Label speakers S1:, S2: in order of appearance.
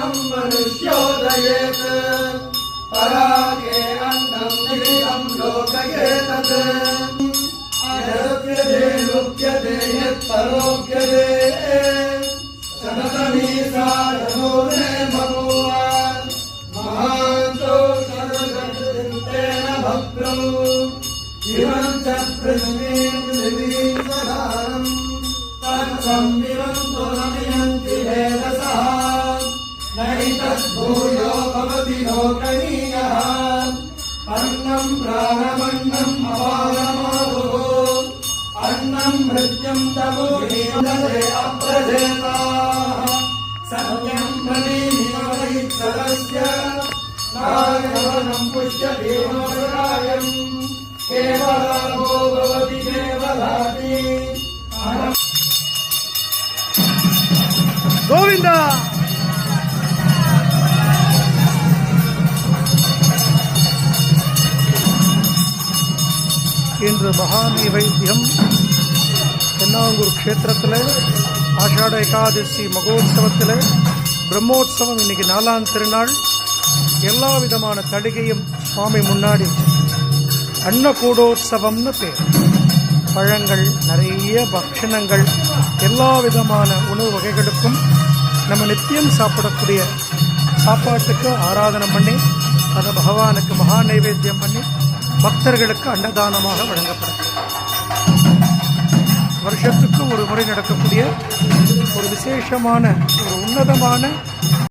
S1: अन्नं मनुष्योदयेत् परागे अन्नं निहितं लोकयेतत् लुप्यते यत् परोप्यते शततमीसाधनो मे भगवान् महान्तो सर्वजगत्तेन भक्तौ इमं च पृथ्वीं दिवीं सदारम् तत्संविवं पुनमियन्ति वेदसः नैतद्भूयो भवति लोकनीयः अन्नं प्राणमन्नम् अपानमाहुः अन्नं मृत्युं तमुदे अप्रजेताः सत्यं प्रतीनिवैत्सरस्य नागवनं पुष्यभीमोरायम् केवलागो भवति केवलाति
S2: गोविंदा இன்று மகா நைவேத்தியம் தென்னாங்கூர் க்ஷேத்திரத்தில் ஆஷாட ஏகாதசி மகோத்சவத்தில் பிரம்மோற்சவம் இன்னைக்கு 4ஆம் திருநாள். எல்லா விதமான தடிகையும் சுவாமி முன்னாடி அன்னகூடோற்சவம்னு பேர். பழங்கள், நிறைய பக்ஷணங்கள், எல்லா விதமான உணவு வகைகளுக்கும் நம்ம நித்தியம் சாப்பிடக்கூடிய சாப்பாட்டுக்கு ஆராதனை பண்ணி அதை பகவானுக்கு மகா நைவேத்தியம் பண்ணி பக்தர்களுக்கு அன்னதானமாக வழங்கப்படும். வருஷத்துக்கு ஒரு முறை நடக்கக்கூடிய ஒரு விசேஷமான ஒரு உன்னதமான